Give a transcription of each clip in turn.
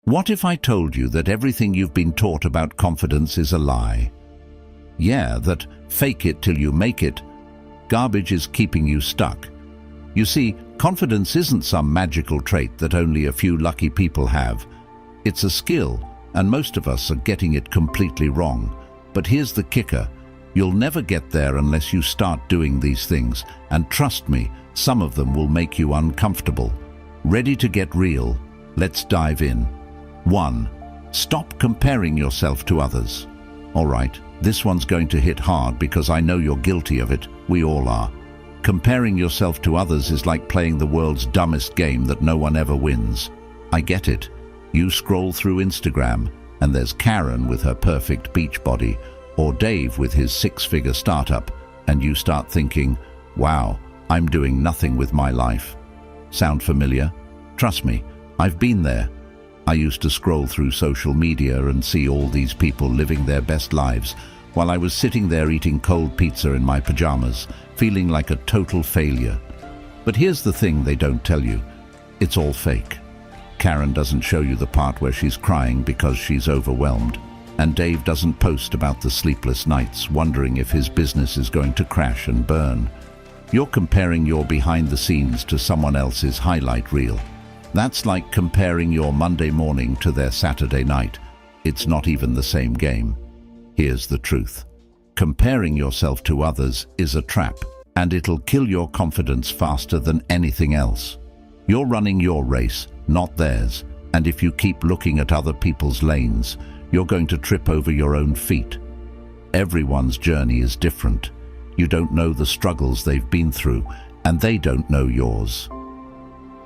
What if I told you that everything you've been taught about confidence is a lie? Yeah, that fake it till you make it garbage is keeping you stuck. You see, confidence isn't some magical trait that only a few lucky people have. It's a skill, and most of us are getting it completely wrong. But here's the kicker. You'll never get there unless you start doing these things, and trust me, some of them will make you uncomfortable. Ready to get real? Let's dive in. 1. Stop comparing yourself to others. All right, this one's going to hit hard because I know you're guilty of it. We all are. Comparing yourself to others is like playing the world's dumbest game that no one ever wins. I get it. You scroll through Instagram, and there's Karen with her perfect beach body, or Dave with his 6-figure startup, and you start thinking, wow, I'm doing nothing with my life. Sound familiar? Trust me, I've been there. I used to scroll through social media and see all these people living their best lives, while I was sitting there eating cold pizza in my pajamas, feeling like a total failure. But here's the thing they don't tell you. It's all fake. Karen doesn't show you the part where she's crying because she's overwhelmed. And Dave doesn't post about the sleepless nights, wondering if his business is going to crash and burn. You're comparing your behind the scenes to someone else's highlight reel. That's like comparing your Monday morning to their Saturday night. It's not even the same game. Here's the truth. Comparing yourself to others is a trap, and it'll kill your confidence faster than anything else. You're running your race, not theirs, and if you keep looking at other people's lanes, you're going to trip over your own feet. Everyone's journey is different. You don't know the struggles they've been through, and they don't know yours.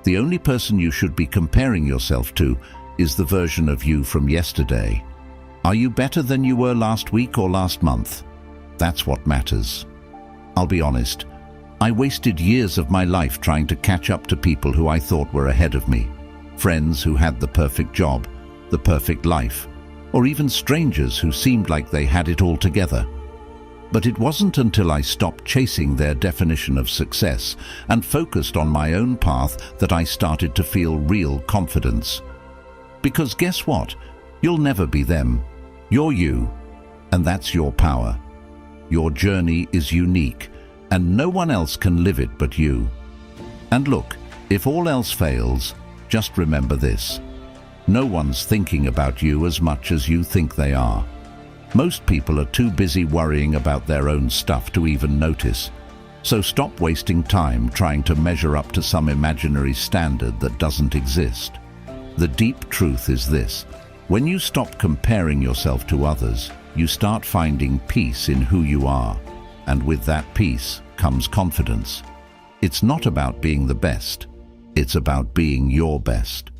The only person you should be comparing yourself to is the version of you from yesterday. Are you better than you were last week or last month? That's what matters. I'll be honest, I wasted years of my life trying to catch up to people who I thought were ahead of me. Friends who had the perfect job, the perfect life, or even strangers who seemed like they had it all together. But it wasn't until I stopped chasing their definition of success and focused on my own path that I started to feel real confidence. Because guess what? You'll never be them. You're you, and that's your power. Your journey is unique, and no one else can live it but you. And look, if all else fails, just remember this. No one's thinking about you as much as you think they are. Most people are too busy worrying about their own stuff to even notice. So stop wasting time trying to measure up to some imaginary standard that doesn't exist. The deep truth is this. When you stop comparing yourself to others, you start finding peace in who you are. And with that peace comes confidence. It's not about being the best. It's about being your best.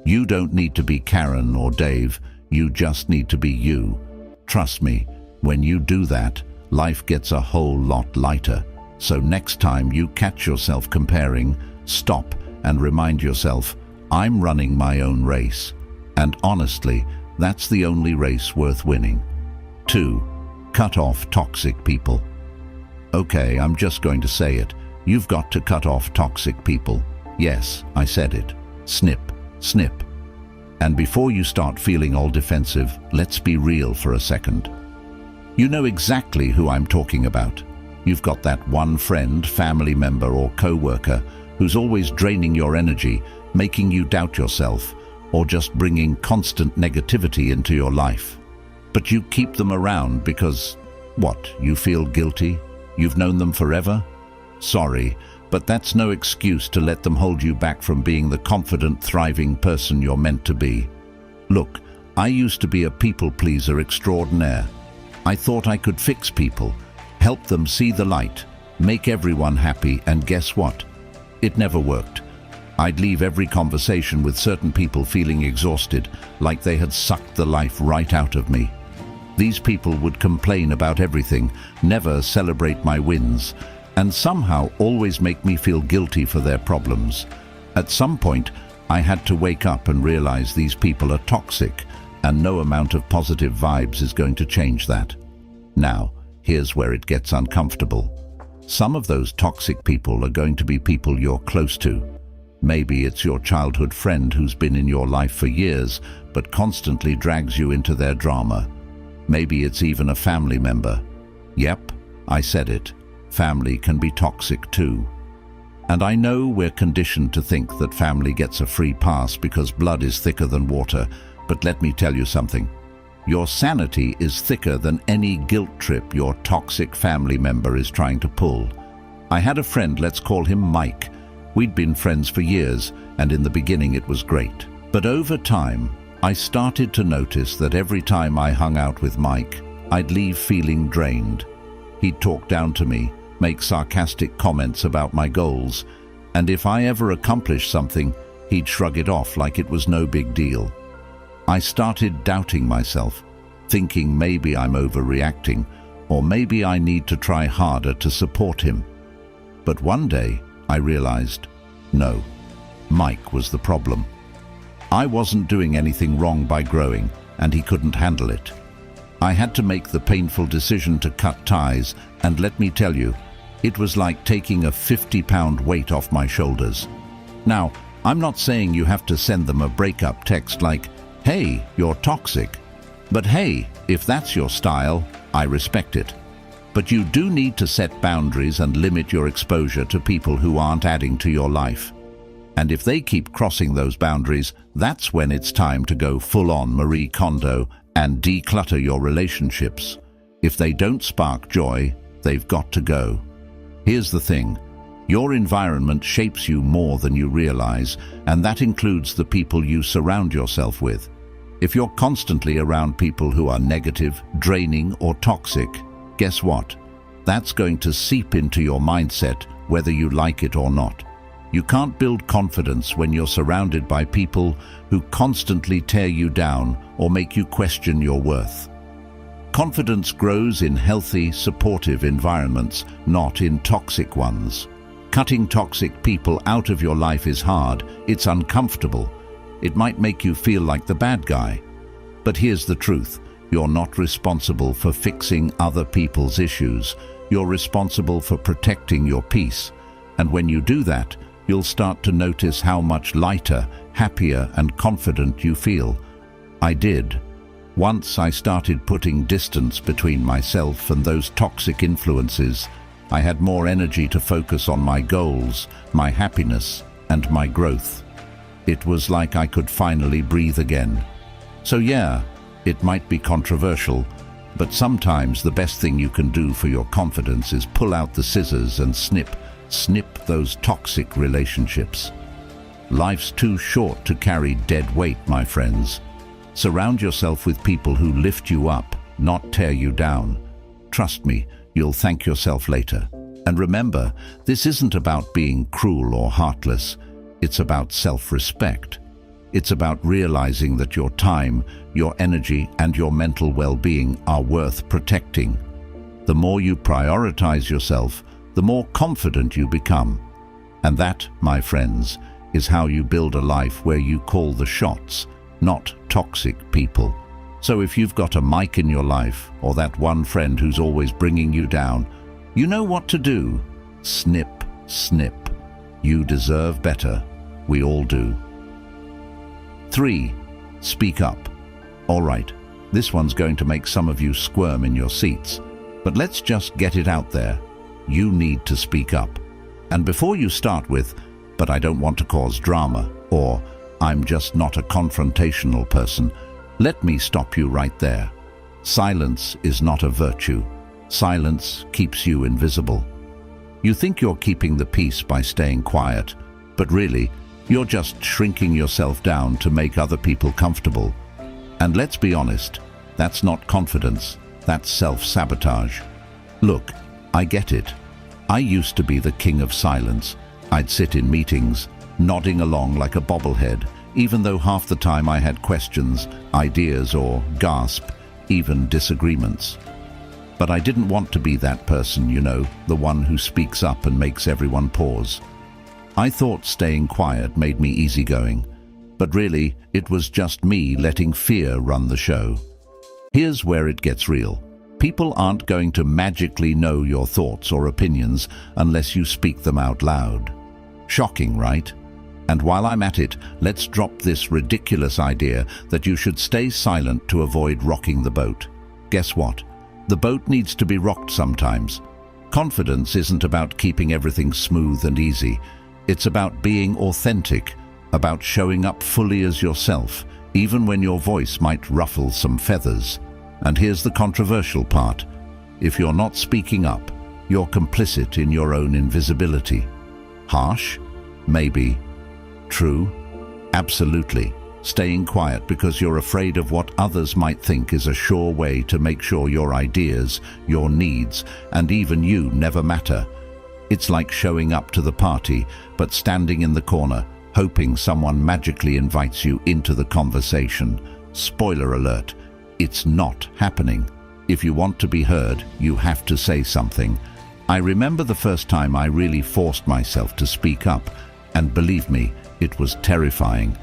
You don't need to be Karen or Dave. You just need to be you. Trust me, when you do that, life gets a whole lot lighter. So next time you catch yourself comparing, stop and remind yourself, I'm running my own race. And honestly, that's the only race worth winning. 2. Cut off toxic people. Okay, I'm just going to say it. You've got to cut off toxic people. Yes, I said it. Snip, snip. And before you start feeling all defensive, let's be real for a second. You know exactly who I'm talking about. You've got that one friend, family member, or co-worker who's always draining your energy, making you doubt yourself, or just bringing constant negativity into your life. But you keep them around because, what, you feel guilty? You've known them forever? Sorry, but that's no excuse to let them hold you back from being the confident, thriving person you're meant to be. Look, I used to be a people-pleaser extraordinaire. I thought I could fix people, help them see the light, make everyone happy, and guess what? It never worked. I'd leave every conversation with certain people feeling exhausted, like they had sucked the life right out of me. These people would complain about everything, never celebrate my wins, and somehow always make me feel guilty for their problems. At some point, I had to wake up and realize these people are toxic, and no amount of positive vibes is going to change that. Now, here's where it gets uncomfortable. Some of those toxic people are going to be people you're close to. Maybe it's your childhood friend who's been in your life for years but constantly drags you into their drama. Maybe it's even a family member. Yep, I said it. Family can be toxic too. And I know we're conditioned to think that family gets a free pass because blood is thicker than water, but let me tell you something. Your sanity is thicker than any guilt trip your toxic family member is trying to pull. I had a friend, let's call him Mike. We'd been friends for years, and in the beginning it was great. But over time, I started to notice that every time I hung out with Mike, I'd leave feeling drained. He'd talk down to me, make sarcastic comments about my goals, and if I ever accomplished something, he'd shrug it off like it was no big deal. I started doubting myself, thinking maybe I'm overreacting, or maybe I need to try harder to support him. But one day, I realized, no, Mike was the problem. I wasn't doing anything wrong by growing, and he couldn't handle it. I had to make the painful decision to cut ties, and let me tell you, it was like taking a 50-pound weight off my shoulders. Now, I'm not saying you have to send them a breakup text like, "Hey, you're toxic." But hey, if that's your style, I respect it. But you do need to set boundaries and limit your exposure to people who aren't adding to your life. And if they keep crossing those boundaries, that's when it's time to go full-on Marie Kondo and declutter your relationships. If they don't spark joy, they've got to go. Here's the thing. Your environment shapes you more than you realize, and that includes the people you surround yourself with. If you're constantly around people who are negative, draining, or toxic, guess what? That's going to seep into your mindset, whether you like it or not. You can't build confidence when you're surrounded by people who constantly tear you down or make you question your worth. Confidence grows in healthy, supportive environments, not in toxic ones. Cutting toxic people out of your life is hard, it's uncomfortable. It might make you feel like the bad guy. But here's the truth. You're not responsible for fixing other people's issues. You're responsible for protecting your peace. And when you do that, you'll start to notice how much lighter, happier, and confident you feel. I did. Once I started putting distance between myself and those toxic influences, I had more energy to focus on my goals, my happiness, and my growth. It was like I could finally breathe again. So yeah, it might be controversial, but sometimes the best thing you can do for your confidence is pull out the scissors and snip those toxic relationships. Life's too short to carry dead weight, my friends. Surround yourself with people who lift you up, not tear you down. Trust me, you'll thank yourself later. And remember, this isn't about being cruel or heartless. It's about self-respect. It's about realizing that your time, your energy, and your mental well-being are worth protecting. The more you prioritize yourself, the more confident you become. And that, my friends, is how you build a life where you call the shots, not toxic people. So if you've got a Mike in your life, or that one friend who's always bringing you down, you know what to do. Snip, snip. You deserve better. We all do. 3. Speak up. All right, this one's going to make some of you squirm in your seats, but let's just get it out there. You need to speak up. And before you start with, "But I don't want to cause drama," or "I'm just not a confrontational person," let me stop you right there. Silence is not a virtue. Silence keeps you invisible. You think you're keeping the peace by staying quiet, but really, you're just shrinking yourself down to make other people comfortable. And let's be honest, that's not confidence, that's self-sabotage. Look, I get it. I used to be the king of silence. I'd sit in meetings, nodding along like a bobblehead, even though half the time I had questions, ideas, or gasp, even disagreements. But I didn't want to be that person, you know, the one who speaks up and makes everyone pause. I thought staying quiet made me easygoing, but really, it was just me letting fear run the show. Here's where it gets real. People aren't going to magically know your thoughts or opinions unless you speak them out loud. Shocking, right? And while I'm at it, let's drop this ridiculous idea that you should stay silent to avoid rocking the boat. Guess what? The boat needs to be rocked sometimes. Confidence isn't about keeping everything smooth and easy. It's about being authentic, about showing up fully as yourself, even when your voice might ruffle some feathers. And here's the controversial part. If you're not speaking up, you're complicit in your own invisibility. Harsh? Maybe. True? Absolutely. Staying quiet because you're afraid of what others might think is a sure way to make sure your ideas, your needs, and even you never matter. It's like showing up to the party, but standing in the corner, hoping someone magically invites you into the conversation. Spoiler alert, it's not happening. If you want to be heard, you have to say something. I remember the first time I really forced myself to speak up, and believe me, it was terrifying.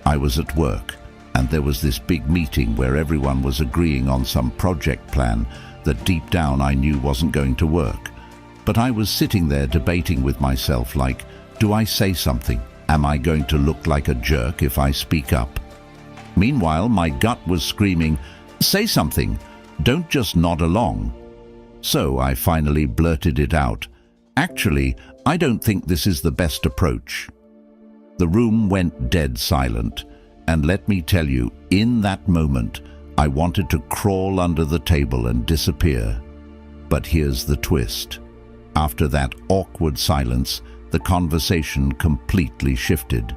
I was at work, and there was this big meeting where everyone was agreeing on some project plan that deep down I knew wasn't going to work. But I was sitting there debating with myself like, do I say something? Am I going to look like a jerk if I speak up? Meanwhile, my gut was screaming, say something, don't just nod along. So I finally blurted it out. Actually, I don't think this is the best approach. The room went dead silent, and let me tell you, in that moment, I wanted to crawl under the table and disappear. But here's the twist. After that awkward silence, the conversation completely shifted.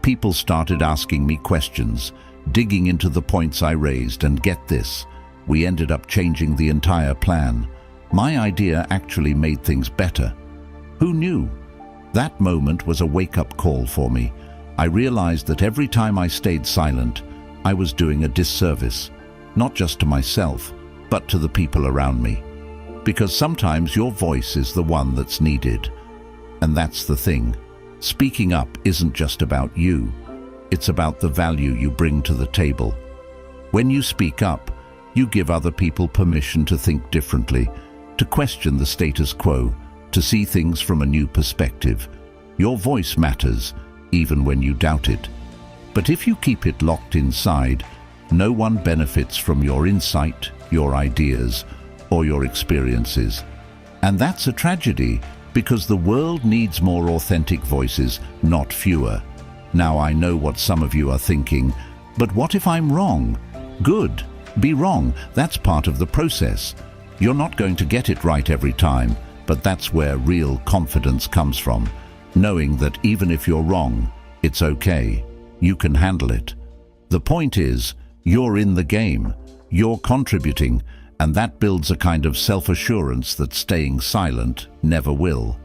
People started asking me questions, digging into the points I raised, and get this, we ended up changing the entire plan. My idea actually made things better. Who knew? That moment was a wake-up call for me. I realized that every time I stayed silent, I was doing a disservice, not just to myself, but to the people around me. Because sometimes your voice is the one that's needed. And that's the thing. Speaking up isn't just about you. It's about the value you bring to the table. When you speak up, you give other people permission to think differently, to question the status quo, to see things from a new perspective. Your voice matters, even when you doubt it. But if you keep it locked inside, no one benefits from your insight, your ideas, or your experiences. And that's a tragedy, because the world needs more authentic voices, not fewer. Now I know what some of you are thinking, but what if I'm wrong? Good, be wrong, that's part of the process. You're not going to get it right every time, but that's where real confidence comes from, knowing that even if you're wrong, it's okay. You can handle it. The point is, you're in the game, you're contributing, and that builds a kind of self-assurance that staying silent never will.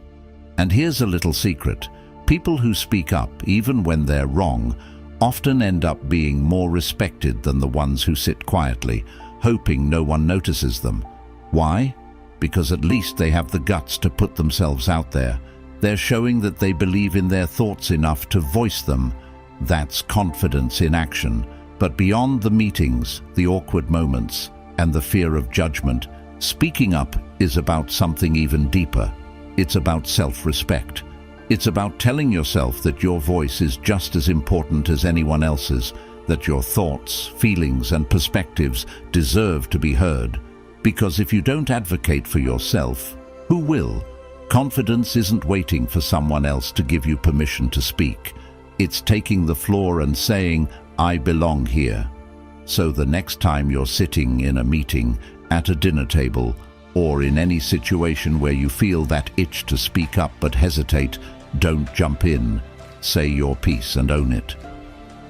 And here's a little secret. People who speak up, even when they're wrong, often end up being more respected than the ones who sit quietly, hoping no one notices them. Why? Because at least they have the guts to put themselves out there. They're showing that they believe in their thoughts enough to voice them. That's confidence in action. But beyond the meetings, the awkward moments, and the fear of judgment, speaking up is about something even deeper. It's about self-respect. It's about telling yourself that your voice is just as important as anyone else's, that your thoughts, feelings, and perspectives deserve to be heard. Because if you don't advocate for yourself, who will? Confidence isn't waiting for someone else to give you permission to speak. It's taking the floor and saying, I belong here. So the next time you're sitting in a meeting, at a dinner table, or in any situation where you feel that itch to speak up but hesitate, don't jump in. Say your piece and own it.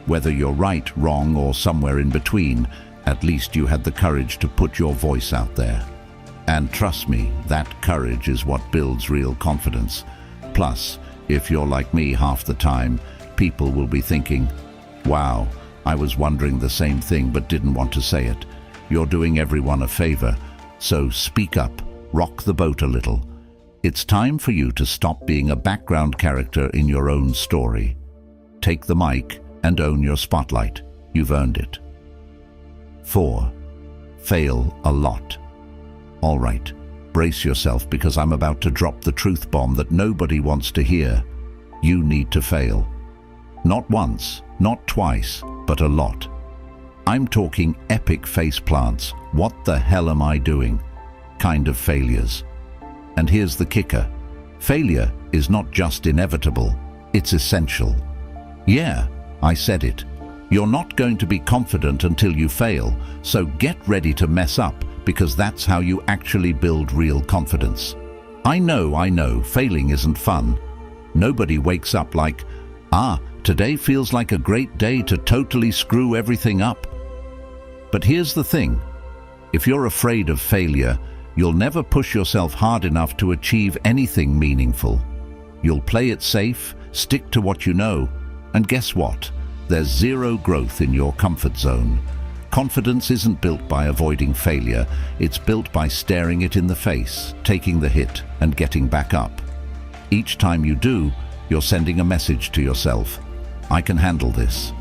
Whether you're right, wrong, or somewhere in between, at least you had the courage to put your voice out there. And trust me, that courage is what builds real confidence. Plus, if you're like me half the time, people will be thinking, wow, I was wondering the same thing but didn't want to say it. You're doing everyone a favor, so speak up, rock the boat a little. It's time for you to stop being a background character in your own story. Take the mic and own your spotlight. You've earned it. 4. Fail a lot. All right, brace yourself because I'm about to drop the truth bomb that nobody wants to hear. You need to fail. Not once, not twice, but a lot. I'm talking epic face plants. What the hell am I doing? Kind of failures. And here's the kicker. Failure is not just inevitable, it's essential. Yeah, I said it. You're not going to be confident until you fail, so get ready to mess up, because that's how you actually build real confidence. I know, failing isn't fun. Nobody wakes up like, today feels like a great day to totally screw everything up. But here's the thing. If you're afraid of failure, you'll never push yourself hard enough to achieve anything meaningful. You'll play it safe, stick to what you know, and guess what? There's zero growth in your comfort zone. Confidence isn't built by avoiding failure, it's built by staring it in the face, taking the hit, and getting back up. Each time you do, you're sending a message to yourself. I can handle this.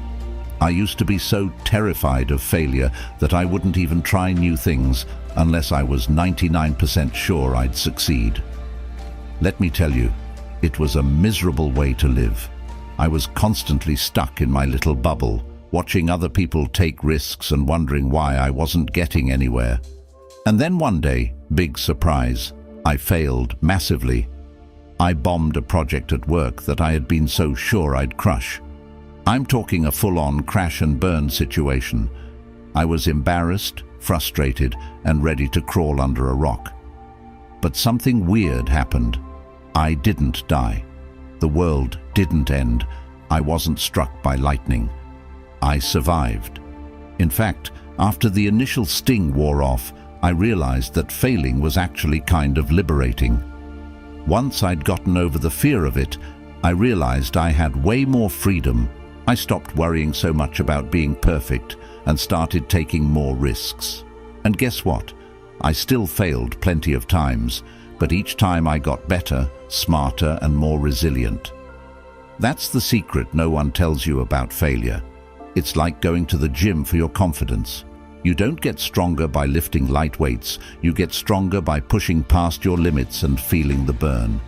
I used to be so terrified of failure that I wouldn't even try new things unless I was 99% sure I'd succeed. Let me tell you, it was a miserable way to live. I was constantly stuck in my little bubble, watching other people take risks and wondering why I wasn't getting anywhere. And then one day, big surprise, I failed massively. I bombed a project at work that I had been so sure I'd crush. I'm talking a full-on crash and burn situation. I was embarrassed, frustrated, and ready to crawl under a rock. But something weird happened. I didn't die. The world didn't end. I wasn't struck by lightning. I survived. In fact, after the initial sting wore off, I realized that failing was actually kind of liberating. Once I'd gotten over the fear of it, I realized I had way more freedom. I stopped worrying so much about being perfect and started taking more risks. And guess what? I still failed plenty of times, but each time I got better, smarter, and more resilient. That's the secret no one tells you about failure. It's like going to the gym for your confidence. You don't get stronger by lifting light weights, you get stronger by pushing past your limits and feeling the burn.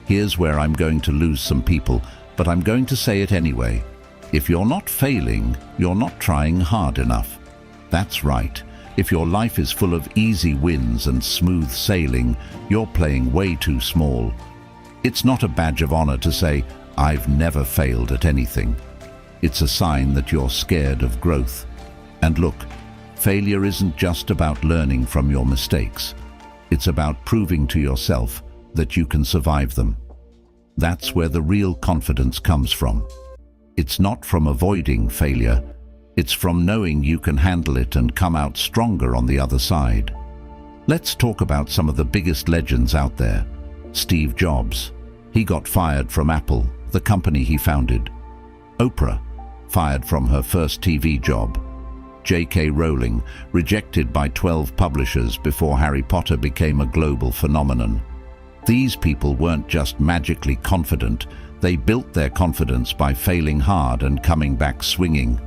Here's where I'm going to lose some people, but I'm going to say it anyway. If you're not failing, you're not trying hard enough. That's right. If your life is full of easy wins and smooth sailing, you're playing way too small. It's not a badge of honor to say, "I've never failed at anything." It's a sign that you're scared of growth. And look, failure isn't just about learning from your mistakes. It's about proving to yourself that you can survive them. That's where the real confidence comes from. It's not from avoiding failure. It's from knowing you can handle it and come out stronger on the other side. Let's talk about some of the biggest legends out there. Steve Jobs. He got fired from Apple, the company he founded. Oprah, fired from her first TV job. J.K. Rowling, rejected by 12 publishers before Harry Potter became a global phenomenon. These people weren't just magically confident, they built their confidence by failing hard and coming back swinging.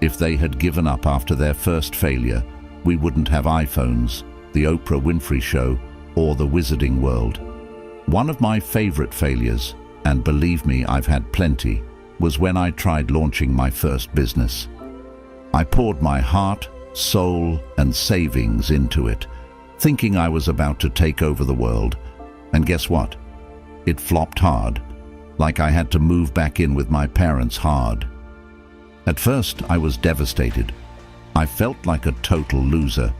If they had given up after their first failure, we wouldn't have iPhones, the Oprah Winfrey Show, or the Wizarding World. One of my favorite failures, and believe me, I've had plenty, was when I tried launching my first business. I poured my heart, soul, and savings into it, thinking I was about to take over the world. And guess what? It flopped hard, like I had to move back in with my parents hard. At first, I was devastated. I felt like a total loser.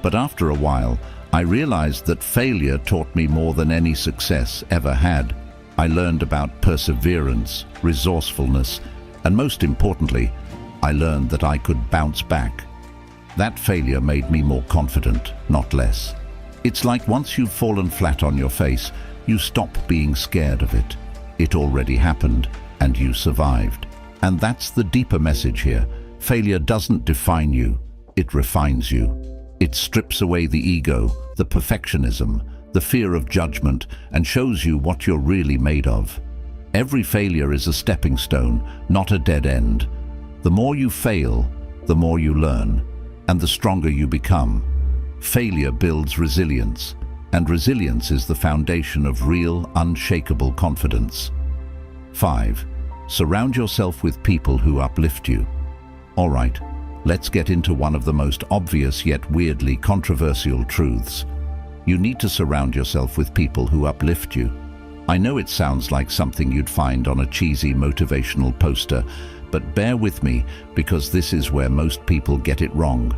But after a while, I realized that failure taught me more than any success ever had. I learned about perseverance, resourcefulness, and most importantly, I learned that I could bounce back. That failure made me more confident, not less. It's like once you've fallen flat on your face, you stop being scared of it. It already happened, and you survived. And that's the deeper message here. Failure doesn't define you, it refines you. It strips away the ego, the perfectionism, the fear of judgment, and shows you what you're really made of. Every failure is a stepping stone, not a dead end. The more you fail, the more you learn, and the stronger you become. Failure builds resilience, and resilience is the foundation of real, unshakable confidence. 5. Surround yourself with people who uplift you. All right, let's get into one of the most obvious yet weirdly controversial truths. You need to surround yourself with people who uplift you. I know it sounds like something you'd find on a cheesy motivational poster, but bear with me because this is where most people get it wrong.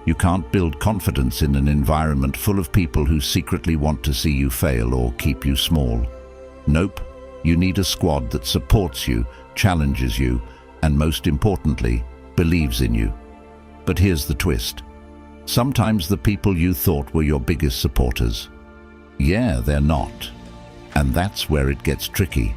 You can't build confidence in an environment full of people who secretly want to see you fail or keep you small. Nope, you need a squad that supports you, challenges you, and most importantly, believes in you. But here's the twist. Sometimes the people you thought were your biggest supporters, they're not. And that's where it gets tricky.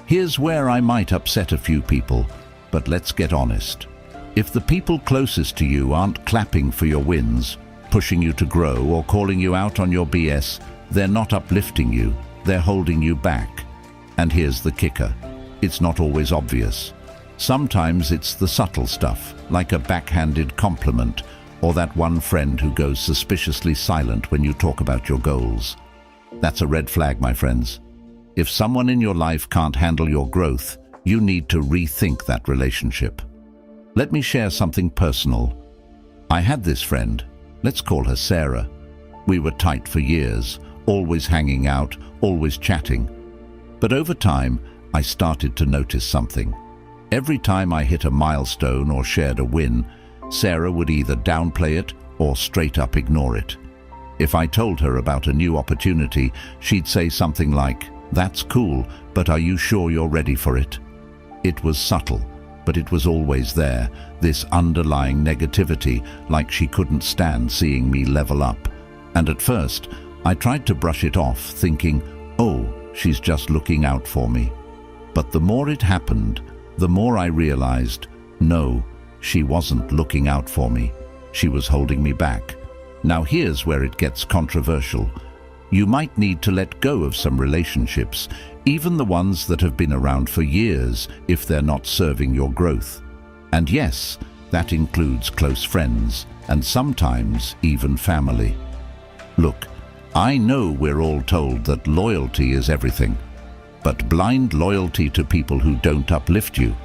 Here's where I might upset a few people, but let's get honest. If the people closest to you aren't clapping for your wins, pushing you to grow, or calling you out on your BS, they're not uplifting you, they're holding you back. And here's the kicker. It's not always obvious. Sometimes it's the subtle stuff, like a backhanded compliment, or that one friend who goes suspiciously silent when you talk about your goals. That's a red flag, my friends. If someone in your life can't handle your growth, you need to rethink that relationship. Let me share something personal. I had this friend, let's call her Sarah. We were tight for years, always hanging out, always chatting. But over time, I started to notice something. Every time I hit a milestone or shared a win, Sarah would either downplay it or straight up ignore it. If I told her about a new opportunity, she'd say something like, "That's cool, but are you sure you're ready for it?" It was subtle, but it was always there, this underlying negativity, like she couldn't stand seeing me level up. And at first, I tried to brush it off, thinking, oh, she's just looking out for me. But the more it happened, the more I realized, no, she wasn't looking out for me. She was holding me back. Now here's where it gets controversial. You might need to let go of some relationships, even the ones that have been around for years, if they're not serving your growth. And yes, that includes close friends, and sometimes even family. Look, I know we're all told that loyalty is everything, but blind loyalty to people who don't uplift you,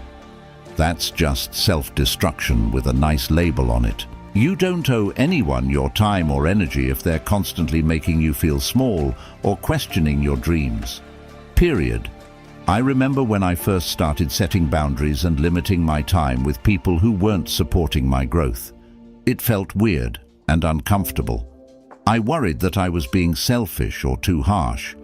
that's just self-destruction with a nice label on it. You don't owe anyone your time or energy if they're constantly making you feel small or questioning your dreams. Period. I remember when I first started setting boundaries and limiting my time with people who weren't supporting my growth. It felt weird and uncomfortable. I worried that I was being selfish or too harsh.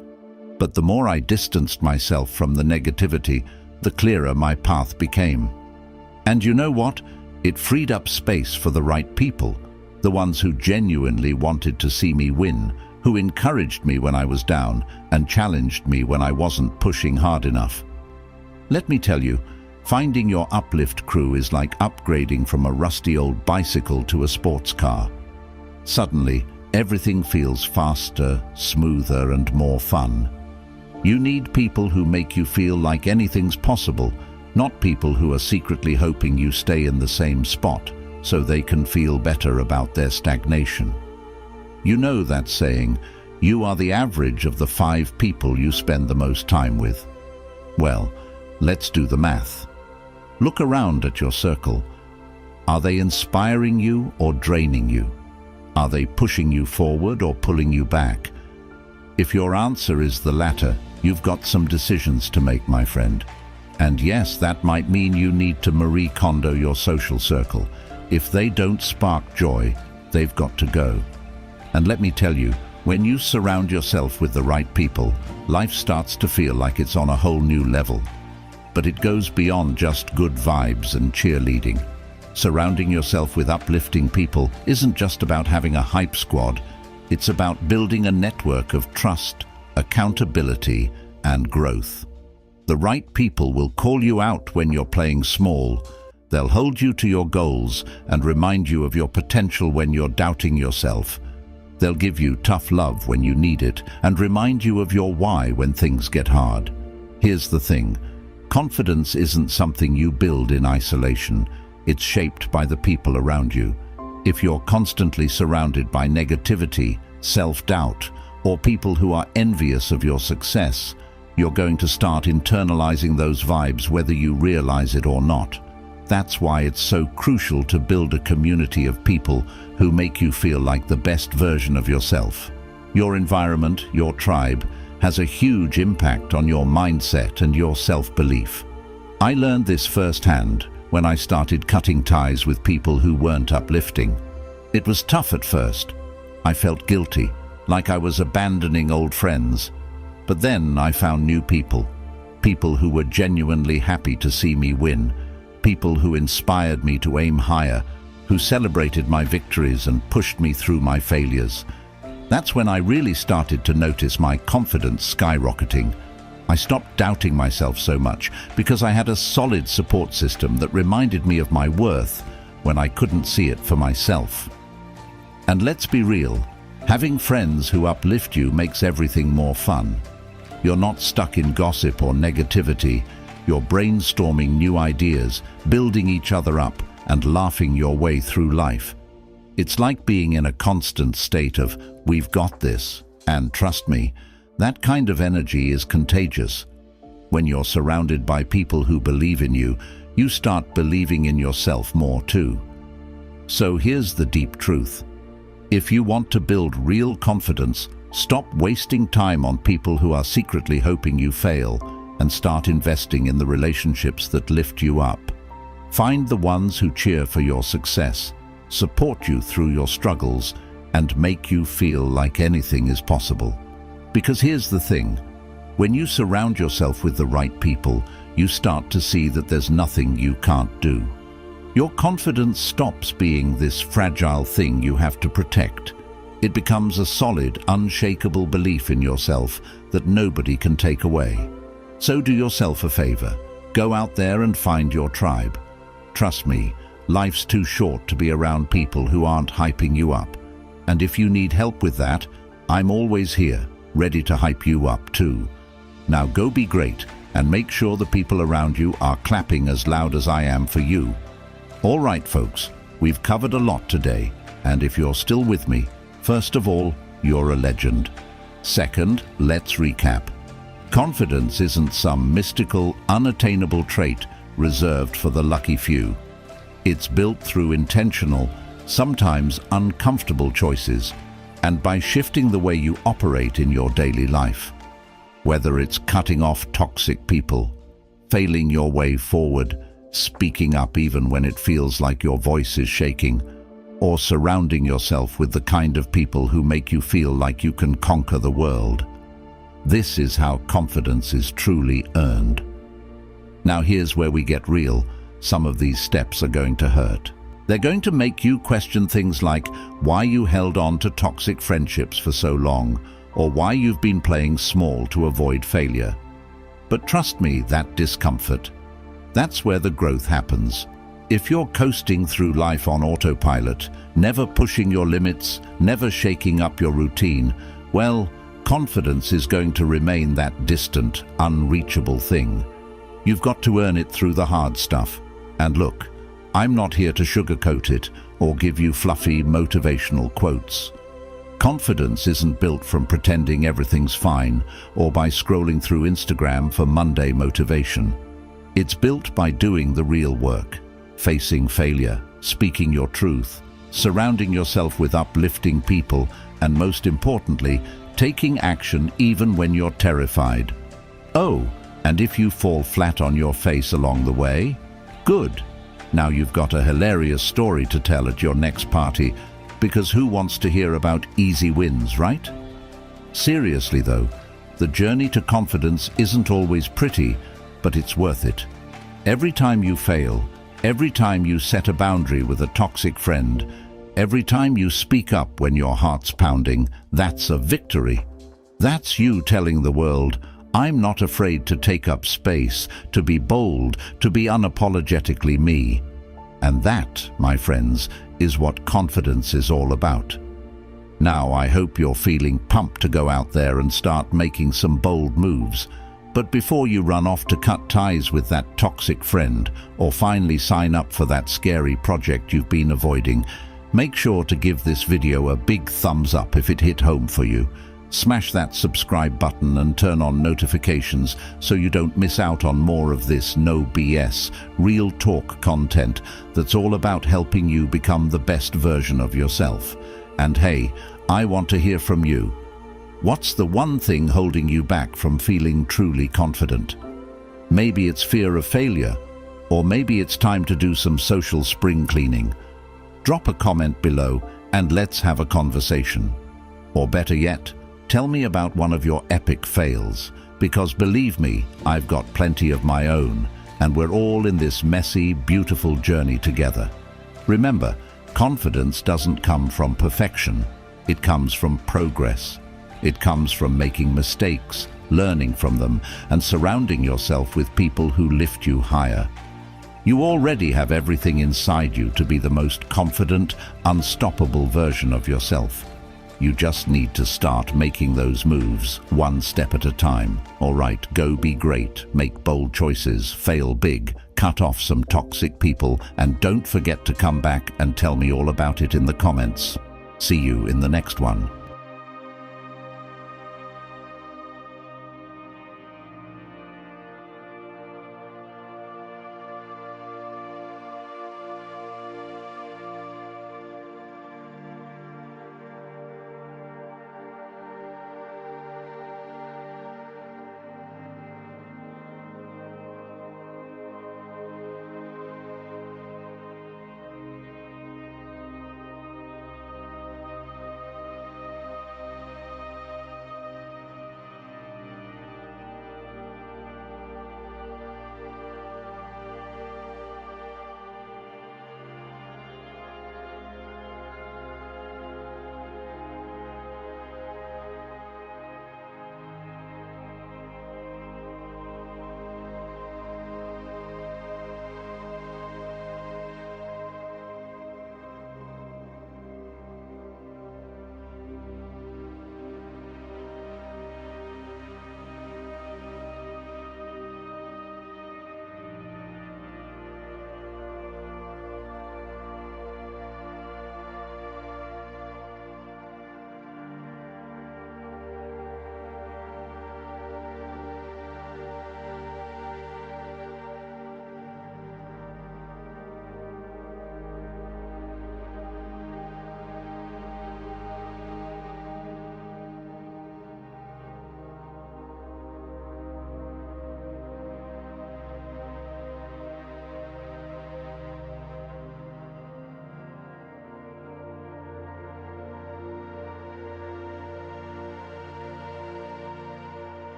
But the more I distanced myself from the negativity, the clearer my path became. And you know what? It freed up space for the right people, the ones who genuinely wanted to see me win, who encouraged me when I was down and challenged me when I wasn't pushing hard enough. Let me tell you, finding your uplift crew is like upgrading from a rusty old bicycle to a sports car. Suddenly, everything feels faster, smoother, and more fun. You need people who make you feel like anything's possible, not people who are secretly hoping you stay in the same spot so they can feel better about their stagnation. You know that saying, you are the average of the 5 people you spend the most time with. Well, let's do the math. Look around at your circle. Are they inspiring you or draining you? Are they pushing you forward or pulling you back? If your answer is the latter, you've got some decisions to make, my friend. And yes, that might mean you need to Marie Kondo your social circle. If they don't spark joy, they've got to go. And let me tell you, when you surround yourself with the right people, life starts to feel like it's on a whole new level. But it goes beyond just good vibes and cheerleading. Surrounding yourself with uplifting people isn't just about having a hype squad. It's about building a network of trust, accountability, and growth. The right people will call you out when you're playing small. They'll hold you to your goals and remind you of your potential when you're doubting yourself. They'll give you tough love when you need it and remind you of your why when things get hard. Here's the thing. Confidence isn't something you build in isolation. It's shaped by the people around you. If you're constantly surrounded by negativity, self-doubt, or people who are envious of your success, you're going to start internalizing those vibes whether you realize it or not. That's why it's so crucial to build a community of people who make you feel like the best version of yourself. Your environment, your tribe, has a huge impact on your mindset and your self-belief. I learned this firsthand when I started cutting ties with people who weren't uplifting. It was tough at first. I felt guilty, like I was abandoning old friends. But then I found new people who were genuinely happy to see me win, people who inspired me to aim higher, who celebrated my victories and pushed me through my failures. That's when I really started to notice my confidence skyrocketing. I stopped doubting myself so much because I had a solid support system that reminded me of my worth when I couldn't see it for myself. And let's be real, having friends who uplift you makes everything more fun. You're not stuck in gossip or negativity. You're brainstorming new ideas, building each other up, and laughing your way through life. It's like being in a constant state of, "We've got this," and trust me, that kind of energy is contagious. When you're surrounded by people who believe in you, you start believing in yourself more too. So here's the deep truth. If you want to build real confidence, stop wasting time on people who are secretly hoping you fail and start investing in the relationships that lift you up. Find the ones who cheer for your success, support you through your struggles, and make you feel like anything is possible. Because here's the thing, when you surround yourself with the right people, you start to see that there's nothing you can't do. Your confidence stops being this fragile thing you have to protect. It becomes a solid, unshakable belief in yourself that nobody can take away. So do yourself a favor. Go out there and find your tribe. Trust me, life's too short to be around people who aren't hyping you up. And if you need help with that, I'm always here, ready to hype you up too. Now go be great and make sure the people around you are clapping as loud as I am for you. All right, folks, we've covered a lot today, and if you're still with me, first of all, you're a legend. Second, let's recap. Confidence isn't some mystical, unattainable trait reserved for the lucky few. It's built through intentional, sometimes uncomfortable choices, and by shifting the way you operate in your daily life. Whether it's cutting off toxic people, failing your way forward, speaking up even when it feels like your voice is shaking, or surrounding yourself with the kind of people who make you feel like you can conquer the world. This is how confidence is truly earned. Now here's where we get real. Some of these steps are going to hurt. They're going to make you question things like why you held on to toxic friendships for so long, or why you've been playing small to avoid failure. But trust me, that discomfort, that's where the growth happens. If you're coasting through life on autopilot, never pushing your limits, never shaking up your routine, well, confidence is going to remain that distant, unreachable thing. You've got to earn it through the hard stuff. And look, I'm not here to sugarcoat it or give you fluffy motivational quotes. Confidence isn't built from pretending everything's fine or by scrolling through Instagram for Monday motivation. It's built by doing the real work, facing failure, speaking your truth, surrounding yourself with uplifting people, and most importantly, taking action even when you're terrified. Oh, and if you fall flat on your face along the way, good. Now you've got a hilarious story to tell at your next party, because who wants to hear about easy wins, right? Seriously though, the journey to confidence isn't always pretty, but it's worth it. Every time you fail, every time you set a boundary with a toxic friend, every time you speak up when your heart's pounding, that's a victory. That's you telling the world, I'm not afraid to take up space, to be bold, to be unapologetically me. And that, my friends, is what confidence is all about. Now, I hope you're feeling pumped to go out there and start making some bold moves. But before you run off to cut ties with that toxic friend or finally sign up for that scary project you've been avoiding, make sure to give this video a big thumbs up if it hit home for you. Smash that subscribe button and turn on notifications so you don't miss out on more of this no BS, real talk content that's all about helping you become the best version of yourself. And hey, I want to hear from you. What's the one thing holding you back from feeling truly confident? Maybe it's fear of failure, or maybe it's time to do some social spring cleaning. Drop a comment below and let's have a conversation. Or better yet, tell me about one of your epic fails, because believe me, I've got plenty of my own, and we're all in this messy, beautiful journey together. Remember, confidence doesn't come from perfection. It comes from progress. It comes from making mistakes, learning from them, and surrounding yourself with people who lift you higher. You already have everything inside you to be the most confident, unstoppable version of yourself. You just need to start making those moves, one step at a time. All right, go be great, make bold choices, fail big, cut off some toxic people, and don't forget to come back and tell me all about it in the comments. See you in the next one.